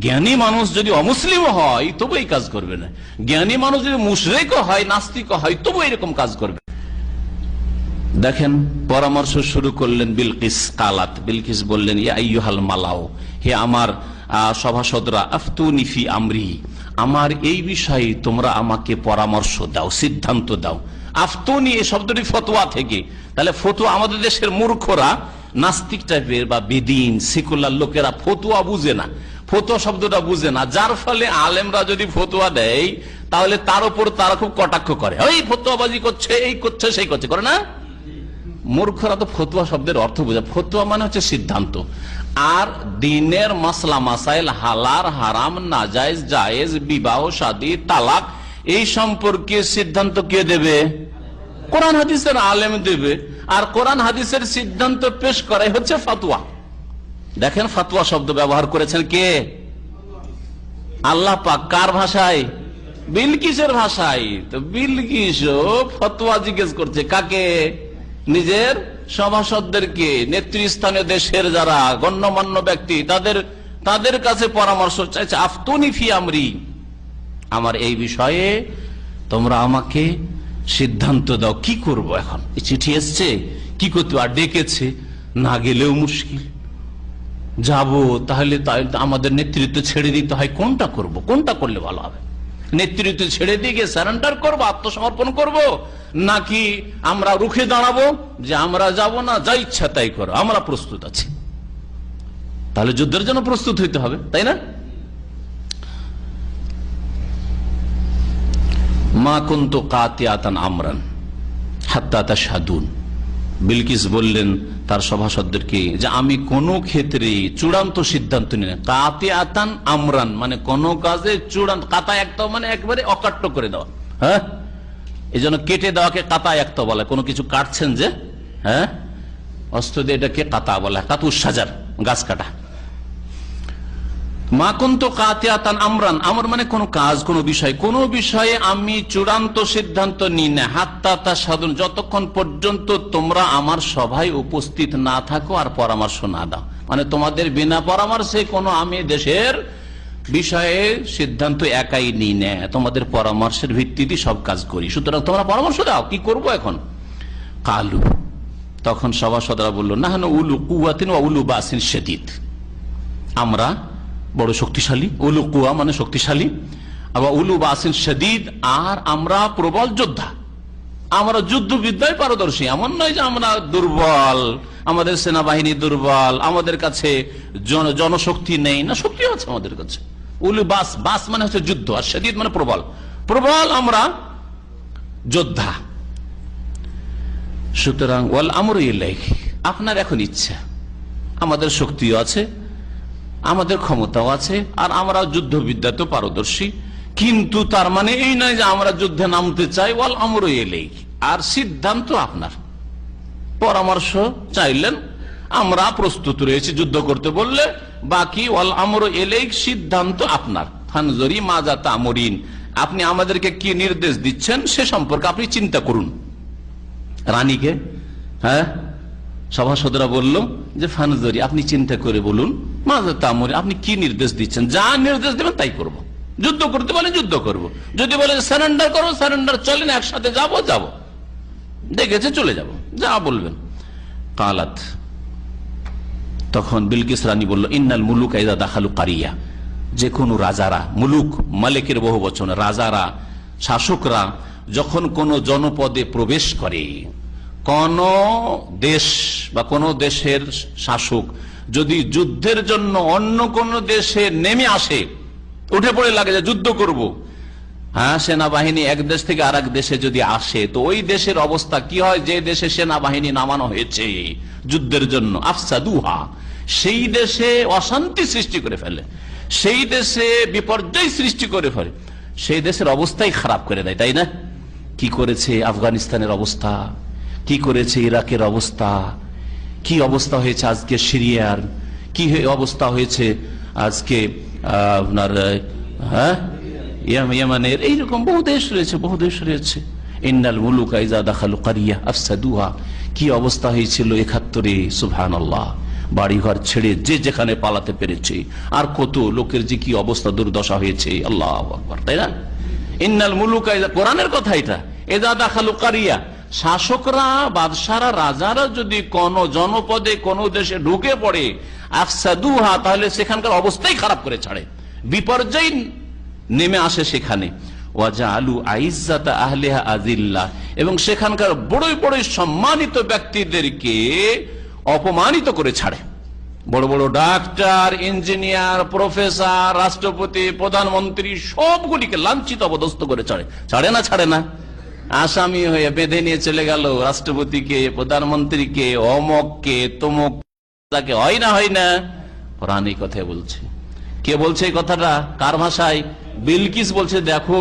জ্ঞানী মানুষ যদি অমুসলিম হয় তবু এই কাজ করবে না, জ্ঞানী মানুষ যদি মুশরিক হয়, নাস্তিক হয়, তবু এরকম কাজ করবে। দেখেন, পরামর্শ শুরু করলেন বিলকিস। কালাত, বিলকিস বললেন, ইয়া আইয়ুহাল মালাও, হে আমার সভাসদরা, আফতুনি ফি আমরি, আমার এই বিষয়ে তোমরা আমাকে পরামর্শ দাও, সিদ্ধান্ত দাও। আফতুনি এই শব্দটি ফতোয়া থেকে, তাহলে ফতোয়া, আমাদের দেশের মূর্খরা, নাস্তিক টাইপের বা বেদিন সেকুলার লোকেরা ফতোয়া বুঝে না, ফতোয়া শব্দটা বুঝে না, যার ফলে আলেমরা যদি ফতোয়া দেয় তাহলে তার উপর তারা খুব কটাক্ষ করে, ওই ফতোয়াবাজি করছে, এই করছে, সেই করছে, করে না। মূর্খরা তো ফতোয়া শব্দের অর্থ বোঝে। ফতোয়া মানে হচ্ছে সিদ্ধান্ত। আর দ্বীনের মাসলা মাসাইল, হালাল হারাম, নাজায়েজ জায়েজ, বিবাহ শাদী, তালাক, এই সম্পর্কে সিদ্ধান্ত কে দেবে? কোরআন হাদিসের আলেম দেবে। আর কোরআন হাদিসের সিদ্ধান্ত পেশ করাই হচ্ছে ফতোয়া। দেখেন, ফতোয়া শব্দ ব্যবহার করেছেন কে? আল্লাহ পাক। কার ভাষায়? বিলকিসের ভাষায়। তো বিলকিসও ফতোয়া জিজ্ঞেস করছে কাকে? নিজের সভাসদদেরকে, নেতৃস্থানীয় দেশের যারা গণ্যমান্য ব্যক্তি, তাদের কাছে পরামর্শ চাইছে। আফতুনি ফি আমরি, আমার এই বিষয়ে তোমরা আমাকে সিদ্ধান্ত দাও, কি করব এখন? এই চিঠি এসছে, কি করতে? আর ডেকেছে, না গেলেও মুশকিল, যাব তাহলে আমাদের নেতৃত্ব ছেড়ে দিতে হয়, কোনটা করব? কোনটা করলে ভালো হবে? নেতৃত্ব ছেড়ে দিয়ে সারেন্ডার করবো, আত্মসমর্পণ করব, নাকি আমরা রুখে দাঁড়াবো যে আমরা যাব না, যা ইচ্ছা তাই করো, আমরা প্রস্তুত আছি? তাহলে যুদ্ধের জন্য প্রস্তুত হইতে হবে, তাই না? মা কুনতু কাতিয়াতান আমরান হাত্তা তাশহাদুন, বিলকিস বললেন তার সভাসদদেরকে যে আমি কোনো ক্ষেত্রে চূড়ান্ত সিদ্ধান্ত নিই না। কাতিয়াতান আমরান মানে কোন কাজে চূড়ান্ত, কাতা একটা মানে একবারে অকাট্য করে দেওয়া। হ্যাঁ, এই জন্য কেটে দেওয়াকে কাতা একটা বলে। কোনো কিছু কাটছেন যে, হ্যাঁ, অস্ত্র দিয়ে, এটাকে কাতা বলে, কাতুস সাজার, গাছ কাটা। মা কুনতু কাতিয়াতান আমরান, আমর মানে কোন কাজ, কোন বিষয়, কোন বিষয়ে আমি চূড়ান্ত সিদ্ধান্ত নিই না, হাত্তা তাশহাদুন, যতক্ষণ পর্যন্ত তোমরা আমার সভায় উপস্থিত না থাকো আর পরামর্শ না দাও। মানে তোমাদের বিনা পরামর্শে কোনো আমি দেশের বিষয়ে সিদ্ধান্ত একাই নিই না, তোমাদের পরামর্শের ভিত্তিতে সব কাজ করি, সুতরাং তোমরা পরামর্শ দাও, কি করব এখন? কালু, তখন সভাসদরা বলল, নাহনু উলু কুওয়াতিন ওয়া উলু বাসিন শাদীদ, আমরা বড় শক্তিশালী, উলু কুয়া মানে শক্তিশালী, আবার উলু বাসিন শাদীদ, আর আমরা প্রবল যোদ্ধা, আমরা যুদ্ধবিদ্যায় পারদর্শী। এমন নয় যে আমরা দুর্বল, আমাদের সেনাবাহিনী দুর্বল, আমাদের কাছে জনশক্তি নেই, না, শক্তি আছে আমাদের কাছে। উলু বাস, বাস মানে হচ্ছে যুদ্ধ, আর শাদীদ মানে প্রবল, প্রবল আমরা যোদ্ধা। সুতরাং ওয়াল আমরু ইলাইক, আপনার এখন ইচ্ছা, আমাদের শক্তিও আছে, আমাদের ক্ষমতাও আছে, আর আমরা যুদ্ধবিদ্যাতে পারদর্শী, কিন্তু তার মানে এই নয় যে আমরা যুদ্ধে নামতে চাই। ওয়াল আমরু ইলাইক, আর সিদ্ধান্ত আপনার। পরামর্শ চাইলেন, আমরা প্রস্তুত রয়েছি যুদ্ধ করতে বললে, বাকি ওয়াল আমরু ইলাইক, সিদ্ধান্ত আপনার। ফানজুরি মাজা তা'মুরিন, আপনি আমাদেরকে কি নির্দেশ দিচ্ছেন সে সম্পর্কে আপনি চিন্তা করুন। রানীকে, হ্যাঁ, সভাসদরা বলল যে ফানজুরি, আপনি চিন্তা করে বলুন, মাজা তা'মুরিন, আপনি কি নির্দেশ দিচ্ছেন, যা নির্দেশ দেবেন তাই করব। যুদ্ধ করতে বলেন যুদ্ধ করব, যদি বলেন সারেন্ডার করো সারেন্ডার, চলেন একসাথে যাব, দেখেছে চলে যাব, যা বলবেন। কালাত, তখন বিলকিস রানী বলল, ইন্নাল মুলুক ইযা দাখালু কারিয়া, যে কোনো রাজারা, মুলুক মালিকের বহু বচন, রাজারা শাসকরা যখন কোন জনপদে প্রবেশ করে, কোন দেশ বা কোন দেশের শাসক যদি যুদ্ধের জন্য অন্য কোন দেশে নেমে আসে, উঠে পড়ে লাগে যে যুদ্ধ করব, হ্যাঁ, সেনাবাহিনী এক দেশ থেকে আর এক দেশে যদি আসে, তো ওই দেশের অবস্থা কি হয়? যে দেশে সেনাবাহিনী নামানো হয়েছে যুদ্ধের জন্য, আফসাদুহা, সেই দেশে অশান্তি সৃষ্টি করে ফেলে, সেই দেশে বিপর্যয় সৃষ্টি করে ফেলে, সেই দেশের অবস্থাই খারাপ করে দেয়, তাই না? কি করেছে আফগানিস্তানের অবস্থা, কি করেছে ইরাকের অবস্থা, কি অবস্থা হয়েছে আজকে সিরিয়ার, কি অবস্থা হয়েছে আজকে আপনার ইয়েমেনের, এইরকম বহু দেশ রয়েছে। ইন্নাল মুলুকা ইযা দাখালু কারিয়া আফসাদুহা, কি অবস্থা হয়েছিল ৭১-এ, সুবহানাল্লাহ, বাড়িঘর ছেড়ে যে যেখানে পালাতে পেরেছে, আর কত লোকের যে কি অবস্থা, দুর্দশা হয়েছে, আল্লাহু আকবার, তাই না? ইন্নাল মুলুকা, কোরআনের কথা এটা, ইযা দাখালু কারিয়া, শাসকরা, বাদশারা, রাজারা যদি কোন জনপদে কোন দেশে ঢুকে পড়ে, আফসাদুহা, তাহলে সেখানকার অবস্থাই খারাপ করে ছাড়ে, বিপর্যয় নেমে আসে সেখানে। ওয়াজআলু আইজ্জাতা আহলিহা আযিল্লাহ, এবং সেখানকার বড় বড় সম্মানিত ব্যক্তিদেরকে অপমানিত করে ছাড়ে। বড় বড় ডাক্তার, ইঞ্জিনিয়ার, প্রফেসর, রাষ্ট্রপতি, প্রধানমন্ত্রী, সবগুলিকে লাঞ্ছিত অপদস্থ করে ছাড়ে না? আসামি হয়ে বেঁধে নিয়ে চলে গেল রাষ্ট্রপতিকে, প্রধানমন্ত্রীকে, অমককে, তমক, তাকে হয় না? কোরআন এই কথা বলছে। কে বলছে এই কথাটা? কার ভাষায়? বিলকিস বলছে, দেখো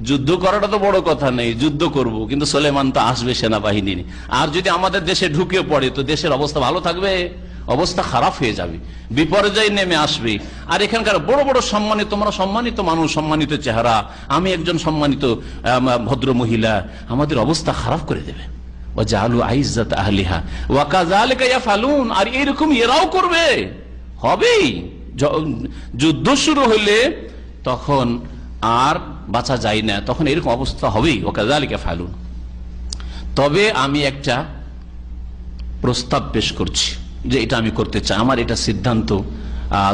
যুদ্ধ করাটা তো বড় কথা নেই, যুদ্ধ করব, কিন্তু সুলাইমান তো আসবে সেনাবাহিনী, আর যদি আমাদের দেশে ঢুকে পড়ে তো দেশের অবস্থা ভালো থাকবে? অবস্থা খারাপ হয়ে যাবে, বিপর্যয় নেমে আসবে। আর এখানকার বড় বড় সম্মানিত, তোমরা সম্মানিত মানুষ, সম্মানিত চেহারা, আমি একজন সম্মানিত ভদ্র মহিলা, আমাদের অবস্থা খারাপ করে দেবে। ওয়াজআলু আইজ্জাতা আহলিহা ওয়া কাযালিকা ইয়াফআলুন, আর এরকম এরাও করবে, হবেই। যুদ্ধ শুরু হলে তখন আর বাঁচা যায় না, তখন এরকম অবস্থা হবেই। ওয়া কাযালিকা ইয়াফআলুন। তবে আমি একটা প্রস্তাব পেশ করছি যে এটা আমি করতে চাই, আমার এটা সিদ্ধান্ত,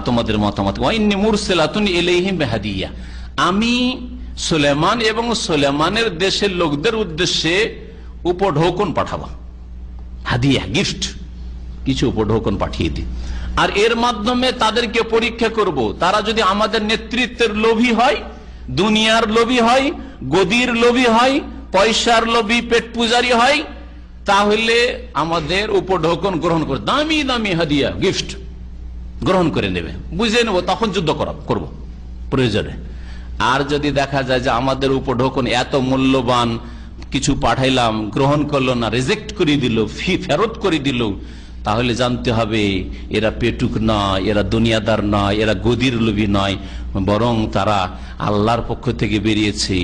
তোমাদের মতামত। ওয়াইন্নী মুরসিলাতুন ইলাইহিম বিহাদিয়া, আমি সুলাইমান এবং সুলাইমানের দেশের লোকদের উদ্দেশ্যে উপঢৌকন পাঠাবো, হাদিয়া, গিফট, কিছু উপঢৌকন পাঠিয়ে দিই, আর এর মাধ্যমে তাদেরকে পরীক্ষা করব। তারা যদি আমাদের নেতৃত্বের লোভী হয়, দুনিয়ার লোভী হয়, গদির লোভী হয়, পয়সার লোভী, পেট পূজারি হয়, তাহলে আমাদের উপঢৌকন গ্রহণ করে, দামি দামি হাদিয়া, গিফট গ্রহণ করে নেবে, বুঝে নেব, তখন যুদ্ধ করব প্রয়োজনে। আর যদি দেখা যায় যে আমাদের উপঢৌকন এত মূল্যবান, কিছু পাঠাইলাম, গ্রহণ করলো না, রিজেক্ট করে দিল, ফেরত করে দিল, তাহলে জানতে হবে এরা পেটুক নয়, এরা দুনিয়াদার নয়, এরা গদির লোভী নয়, বরং তারা আল্লাহর পক্ষ থেকে বেরিয়েছে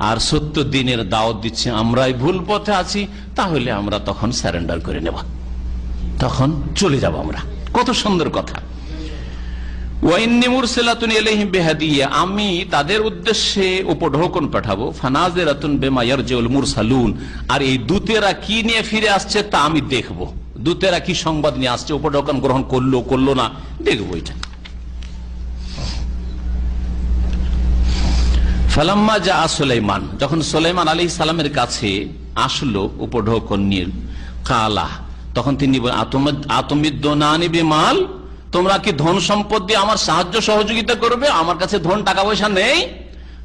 আর ৭০ দিনের দাওয়াত দিচ্ছে, আমরাই ভুল পথে আছি, তাহলে আমরা তখন সারেন্ডার করে নেব, তখন চলে যাব আমরা। কত সুন্দর কথা। ওয়াইন্নী মুরসিলাতুন ইলাইহিম বিহাদিয়া, আমি তাদের উদ্দেশ্যে উপঢৌকন পাঠাবো, ফানাজিরাতুন বিমা ইয়ারজিউল মুরসালুন, আর এই দূতেরা কি নিয়ে ফিরে আসছে তা আমি দেখব। দূতেরা কি সংবাদ নিয়ে আসছে, উপঢৌকন গ্রহণ করলো না, দেখবো এটা। ফালাম্মা জা সুলাইমান, যখন সুলাইমান আলাইহিস সালামের কাছে আসলো উপঢৌকন নিয়ে, কালা, তখন তিনি বলেন, আতুমিদ্দুনানি বিমাল, তোমরা কি ধন সম্পদ দিয়ে আমার সাহায্য সহযোগিতা করবে? আমার কাছে ধন টাকা পয়সা নেই।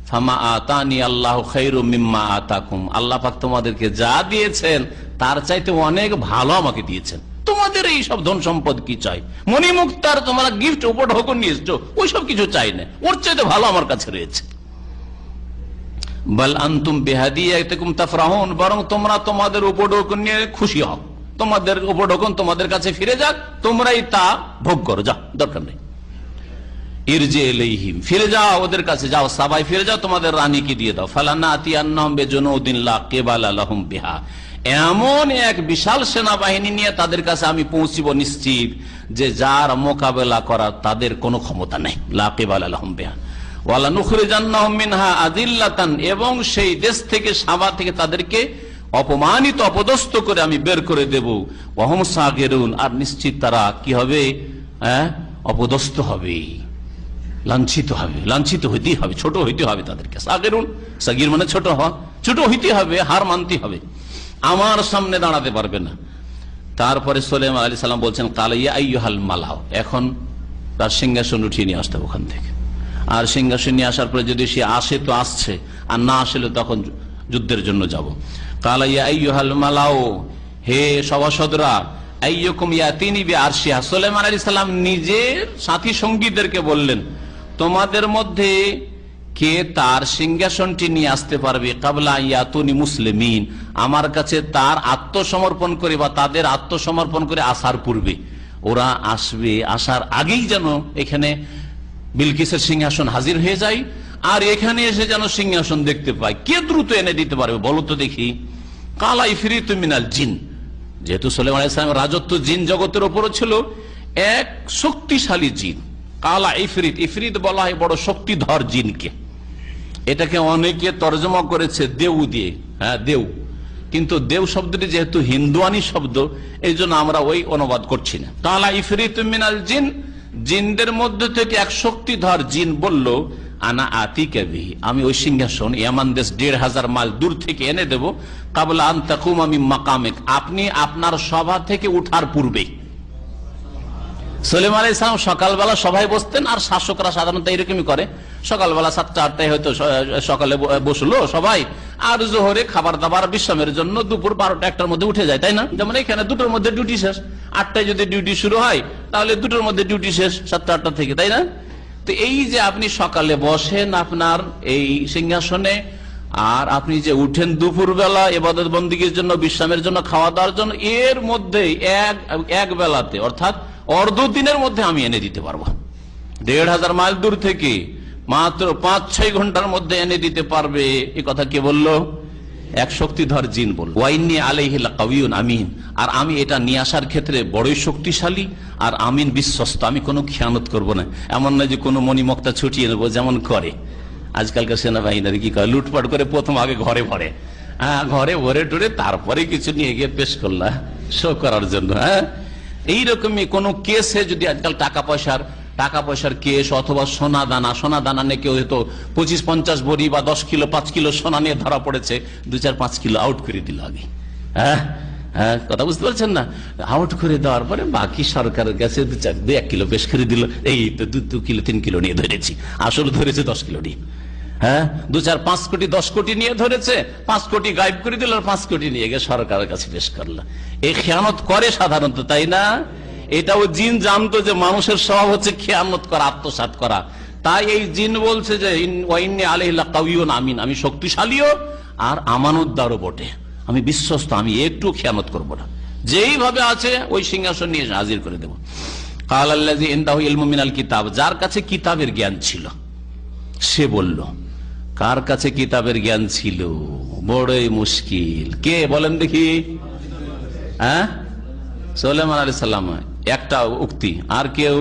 ফামা আতানি আল্লাহু খায়রুম মিম্মা আতাকুম, আল্লাহ পাক তোমাদেরকে যা দিয়েছেন তার চাইতে অনেক ভালো আমাকে দিয়েছেন, তোমাদের এই সব ধন সম্পদ কি চাই? মণিমুক্তার তোমরা গিফট উপঢৌকন নিয়ে এসছো, ওইসব কিছু চাই না, ওর চাইতে ভালো আমার কাছে রয়েছে। বাল আনতুম বিহাদিয়াতিকুম তাফরাহুন, বরং তোমরা তোমাদের উপঢৌকন নিয়ে খুশি হও, তোমাদের উপঢৌকন তোমাদের কাছে ফিরে যাক, তোমরাই তা ভোগ করো, যাও, দরকার নেই। ইরজি ইলাইহিম, ফিরে যাও ওদের কাছে, যাও সাবাই ফিরে যাও, তোমাদের রানীকে দিয়ে দাও। ফালানাতিয়ান্নাহুম বিজুনুদিন লা কিবালা লাহুম বিহা, এমন এক বিশাল সেনাবাহিনী নিয়ে তাদের কাছে আমি পৌঁছিব নিশ্চিত, যে যার মোকাবেলা করার তাদের কোনো ক্ষমতা নেই। লা কিবালা লাহুম বিহা ওয়ালা নুখরিজান্নাহুম মিনহা আযিল্লাতান, এবং সেই দেশ থেকে, সাবা থেকে তাদেরকে অপমানিত, অপদস্থ করে আমি বের করে দেব। ওয়া হুম সাগিরুন, আর নিশ্চিত তারা কি হবে, অপদস্থ হবে, লাঞ্ছিত হবে, লাঞ্ছিত হইতেই হবে, ছোট হইতে হবে তাদেরকে। সাগিরুন, সাগির মানে ছোট হওয়া, ছোট হইতে হবে, হার মানতে হবে, আমার সামনে দাঁড়াতে পারবে না। তারপরে সুলাইমান আলাইহিস সালাম বলছেন কালা ইয়া আইয়ুহাল মালাউ, এখন তার সিংহাসন উঠিয়ে নিয়ে আসতে হবে ওখান থেকে। আর সিংহাসন নিয়ে আসার পরে যদি সে আসে তো আসছে, আর না আসলে তখন যুদ্ধের জন্য যাব। কালা ইয়া আইয়ুহাল মালাউ, হে সভাসদরা, আইয়ুকুম ইয়াতিনি বিআরশিহা, সুলাইমান আলাইহিস সালাম নিজের সাথী সঙ্গীদেরকে বললেন, তোমাদের মধ্যে কে তার সিংহাসনটি নিয়ে আসতে পারবে, কাবলা ইয়াতুনি মুসলিমিন, আমার কাছে তার আত্মসমর্পণ করে বা তাদের আত্মসমর্পণ করে আসার পূর্বে, ওরা আসবে, আসার আগেই যেন এখানে বিলকিসের সিংহাসন হাজির হয়ে যায়, আর এখানে এসে যেন সিংহাসন দেখতে পায়। কে দ্রুত এনে দিতে পারবে বলো তো দেখি। কালা ইফরিতু মিনাল জিন, যেহেতু সুলাইমান আলাইহিস সালামের রাজত্ব জিন জগতের উপরও ছিল, এক শক্তিশালী জিন। কালা ইফরিত, ইফরিত বলা হয় বড় শক্তিধর জিনকে। এটাকে অনেকে তর্জমা করেছে দেউ দিয়ে, দেউ, কিন্তু দেউ শব্দটি যেহেতু হিন্দুয়ানি শব্দ, এই জন্য আমরা ওই অনুবাদ করছি না। কালা ইফরিতু মিনাল জিন, জিনদের মধ্যে থেকে এক শক্তিধর জিন বলল, আনা আতিকা বিহি, আমি ওই সিংহাসন ইয়ামান দেশ ১৫০০ মাইল দূর থেকে এনে দেব, কাবলা আন তাকুমা মিন মাকামিক, আপনি আপনার সভা থেকে উঠার পূর্বে। সুলাইমান আলাইহিস সালাম সকালবেলা সভায় বসতেন, আর শাসকরা সাধারণত এরকমই করে, সকালবেলা ৭টা-৮টায় হয়তো সকালে বসলো সবাই, আর জোহরে খাবার দাবার বিশ্রামের জন্য দুপুর ১২টা-১টার মধ্যে উঠে যায়, তাই না? যেমন এখানে ২টোর মধ্যে ডিউটি শেষ, ৮টায় যদি ডিউটি শুরু হয় তাহলে ২টোর মধ্যে ডিউটি শেষ ৭টা-৮টা থেকে, তাই না? তো এই যে আপনি সকালে বসেন আপনার এই সিংহাসনে, আর আপনি যে উঠেন দুপুর বেলা ইবাদত বন্দেগীর জন্য, বিশ্রামের জন্য, খাওয়া দাওয়ার জন্য, এর মধ্যে এক বেলাতে অর্থাৎ অর্ধ দিনের মধ্যে আমি এনে দিতে পারবো। ১৫০০ মাইল দূর থেকে মাত্র ৫-৬ ঘন্টার মধ্যে এনে দিতে পারবে। এ কথা কে বললো? এক শক্তিধর জিন বলল। ওয়াইন্নী আলাইহি লাকাওয়িয়ুন আমিন, আর আমি এটা নিয়ে আসার ক্ষেত্রে বড়ই শক্তিশালী আর আমিন, বিশ্বস্ত, আমি কোনো খেয়ানত করব না। এমন নয় যে কোনো মণিমক্তা ছুটিয়ে নেবো, যেমন করে আজকালকার সেনাবাহিনীরা, কি করে লুটপাট করে প্রথম আগে ঘরে ভরে, ঘরে ভরে টরে তারপরে কিছু নিয়ে গিয়ে পেশ করলা শো করার জন্য। এইরকমই কোন কেসে যদি আজকাল টাকা পয়সার কেস অথবা সোনা দানা নিয়ে কেউ হয়তো 25-50 ভরি বা 10 কিলো 5 কিলো সোনা নিয়ে ধরা পড়েছে, 2-4-5 কিলো আউট করে দিল আগে। কথা বুঝতে পারছেন না? আউট করে দেওয়ার পরে বাকি সরকারের কাছে 2-1 কিলো বেশ করে দিল, এই তো 2 কিলো 3 কিলো নিয়ে ধরেছি, আসলে ধরেছে 10 কিলো নিয়ে। 2-4-5 কোটি 10 কোটি নিয়ে ধরেছে, 5 কোটি গায়েব করে দিল, আর 5 কোটি নিয়ে গিয়ে সরকারের কাছে পেশ করলো। এই খেয়ানত করে সাধারণত, তাই না? এটাও জিন জানতো যে মানুষের স্বভাব হচ্ছে খেয়ানত করা, আত্মসাৎ করা। তাই এই জিন বলছে যে ওয়াইন্নী আলাইহি লাকাওয়িয়ুন আমিন, আমি শক্তিশালীও আর আমানতদারও বটে, আমি বিশ্বস্ত, আমি একটু খেয়ানত করব না, যেইভাবে আছে ওই সিংহাসন নিয়ে হাজির করে দেব। কাল আল্লাযী ইনদাহু ইলমু মিনাল কিতাব, যার কাছে কিতাবের জ্ঞান ছিল সে বলল। কার কাছে কিতাবের জ্ঞান ছিল? বড়ই মুশকিল। কে বলেন দেখি? সুলাইমান আলাইহিস সালাম একটা উক্তি, আর কেউ?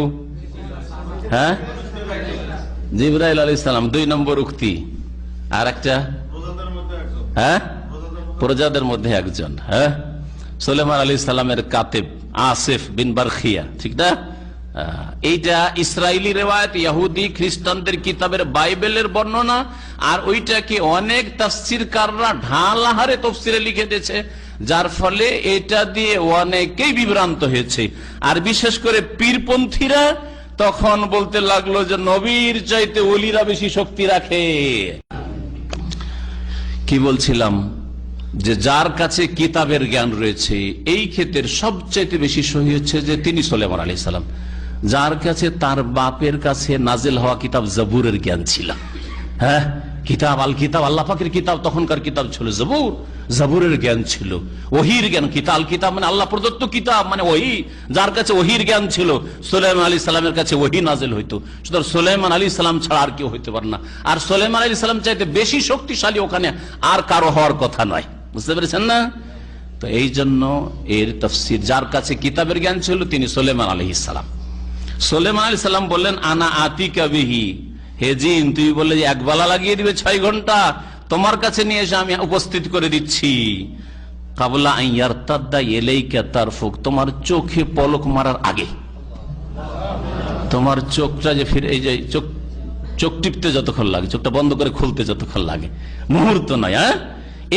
জিবরাইল আলাইহিস সালাম 2 নম্বর উক্তি, আর একটা প্রজাদের মধ্যে একজন। সুলাইমান আলাইহিস সালামের কাতেব আসিফ বিন বারখিয়া, ঠিক না? এইটা ইসরায়েলি রেওয়ায়েত, ইহুদি খ্রিস্টানদের কিতাবের বাইবেলের বর্ণনা, আর ওইটাকে অনেক তাফসীরকাররা ঢাল আহারে তাফসীরে লিখে দিয়েছে, যার ফলে এটা দিয়ে অনেকেই বিভ্রান্ত হয়েছে। আর বিশেষ করে পীরপন্থীরা তখন বলতে লাগলো যে নবীর চাইতে ওলিরা বেশি শক্তি রাখে। কি বলছিলাম? যে যার কাছে কিতাবের জ্ঞান রয়েছে এই ক্ষেত্রে সবচাইতে বেশি সহি হচ্ছে যে তিনি সুলাইমান আলাইহিস সালাম, যার কাছে তার বাপের কাছে নাজিল হওয়া কিতাব জবুরের জ্ঞান ছিল। কিতাব আল কিতাব, আল্লাহ পাকের কিতাব, তখনকার কিতাব ছিল জবুর, জবুরের জ্ঞান ছিল। ওহির জ্ঞান, কিতাব কিতাব মানে আল্লাহ প্রদত্ত কিতাব, মানে ওহি, যার কাছে ওহির জ্ঞান ছিল। সুলাইমান আলাইহিস সালামের কাছে ওহি নাজিল হইতো, সুতরাং সুলাইমান আলাইহিস সালাম ছাড়া আর কেউ হইতে পারে না। আর সুলাইমান আলাইহিস সালাম চাইতে বেশি শক্তিশালী ওখানে আর কারো হওয়ার কথা নয়, বুঝতে পেরেছেন না? তো এই জন্য এর তাফসীর, যার কাছে কিতাবের জ্ঞান ছিল তিনি সুলাইমান আলাইহিস সালাম। সুলাইমান আলাইহিস সালাম বললেন আনা আতিকা বিহি, হে জিন, তুমি বললে যে একবেলা লাগিয়ে দিবে 6 ঘন্টা, তোমার কাছে নিয়ে এসে আমি উপস্থিত করে দিচ্ছি। কাবলা আইয়ারতাদ্দা ইলাইকা তারফুক, তোমার চোখে পলক মারার আগে, তোমার চোখটা যে ফিরে, এই যে চোখ টিপতে যতক্ষণ লাগে, চোখটা বন্ধ করে খুলতে যতক্ষণ লাগে, মুহূর্ত নয়, হ্যাঁ,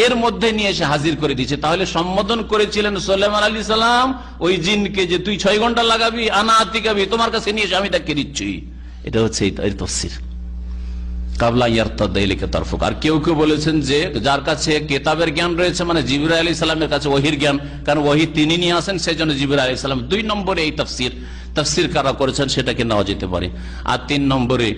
এর মধ্যে নিয়ে এসে হাজির করে দিয়েছে। তাহলে সম্বোধন করেছিলেন সুলাইমান আলাইহিস সালাম ওই জিনকে যে তুই 6 ঘন্টা লাগাবি, আনা আতিকাবি, তোমার কাছে নিয়ে এসে আমি তাকে দিচ্ছি। এটা হচ্ছে এই তাফসীর কাবলা ইয়ারতাদ্দা ইলাইকা তারফুক। আর কেউ কেউ বলেছেন যে যার কাছে কেতাবের জ্ঞান রয়েছে, মানে জিবরাইল আলাইহিস সালামের কাছে ওহীর জ্ঞান, কারণ ওহী তিনি নিয়ে আসেন, সেজন্য জিবরাইল আলাইহিস সালাম। 2 নম্বরে এই তাফসীর কারা করেছেন সেটাকে নেওয়া যেতে পারে। আর 3 নম্বরে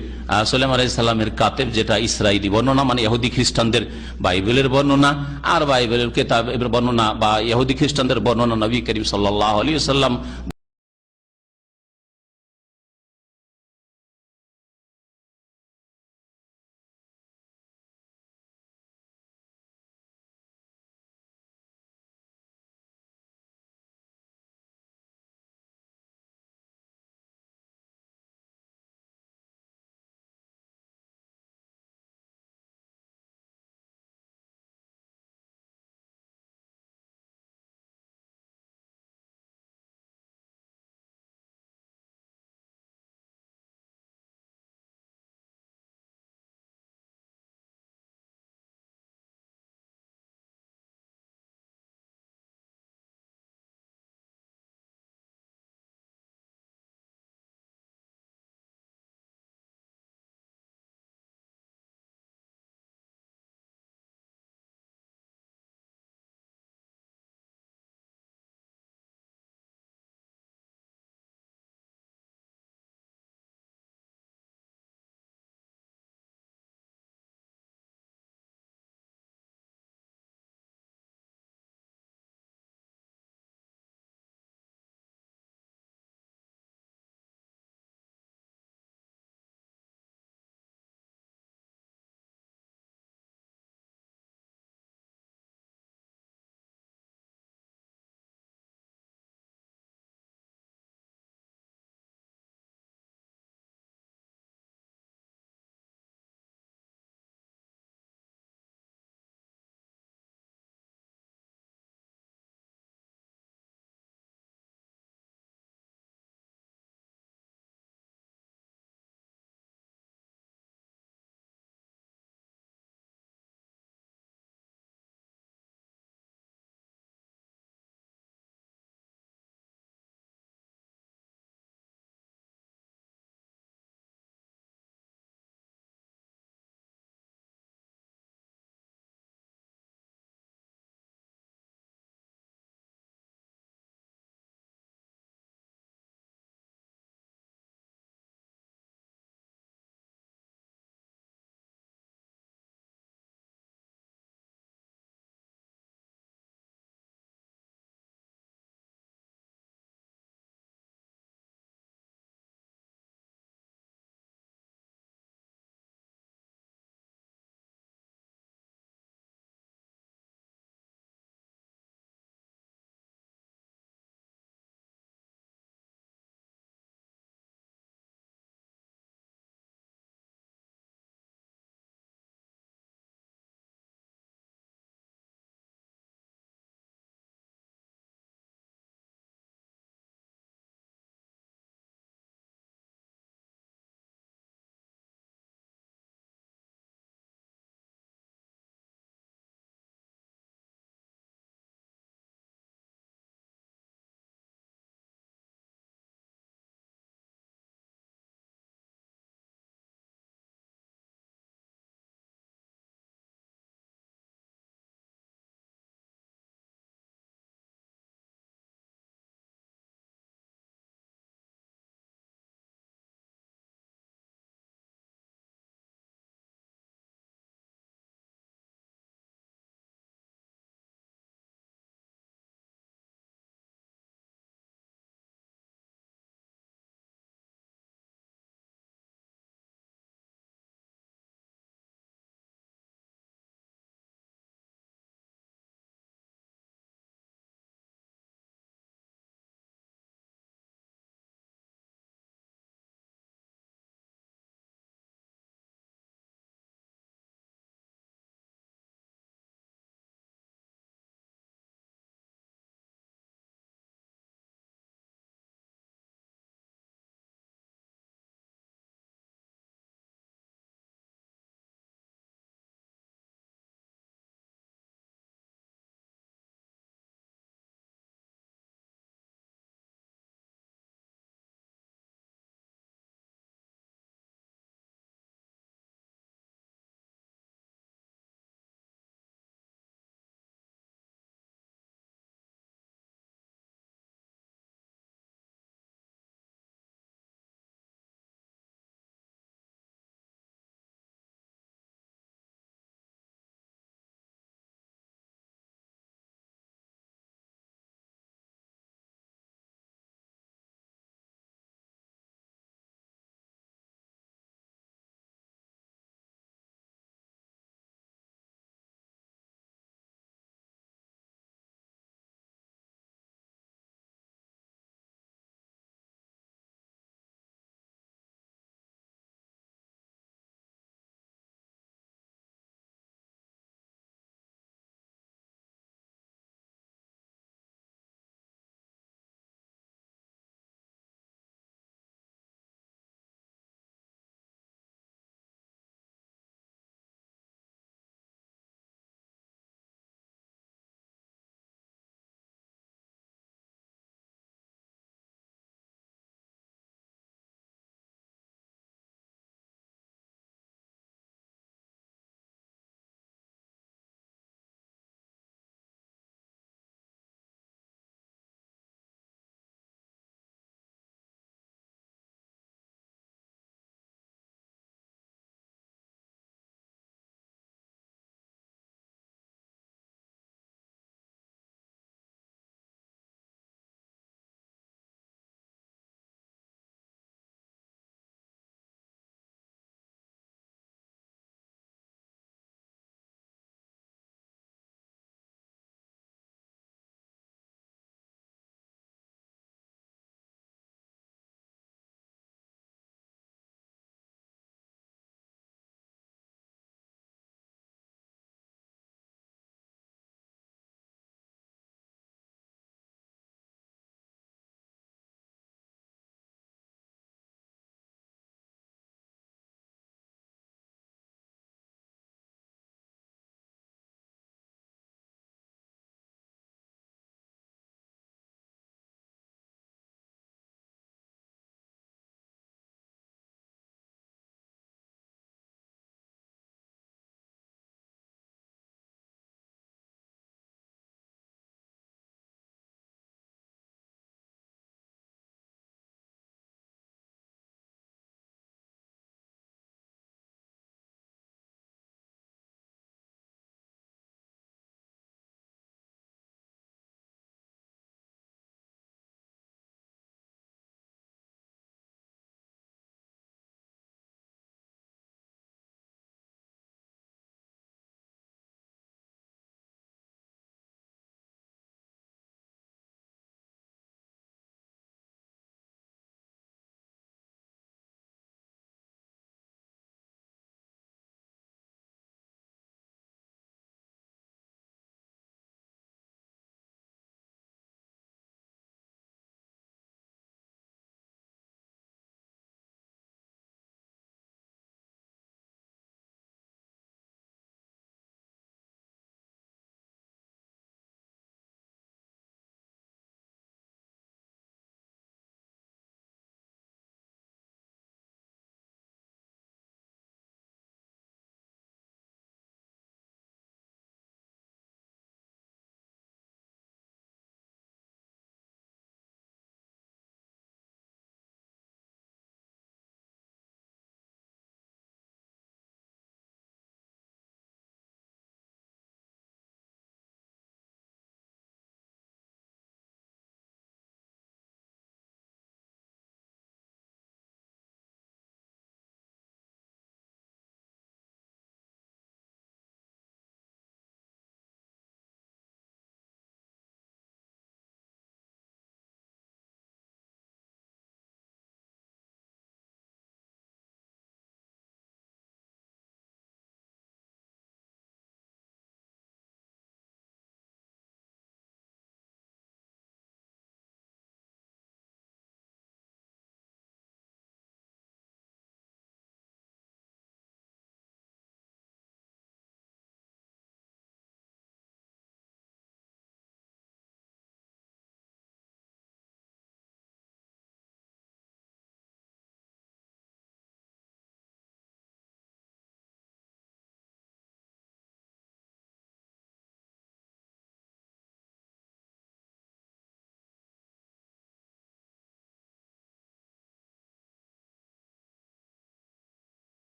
সুলাইমান আলাইহিস সালামের কাতেব, যেটা ইসরাইলি বর্ণনা, মানে ইহুদি খ্রিস্টানদের বাইবেলের বর্ণনা, আর বাইবেলের কেতাবের বর্ণনা বা ইহুদি খ্রিস্টানদের বর্ণনা নবী করিম সাল্লাল্লাহু আলাইহি ওয়াসাল্লাম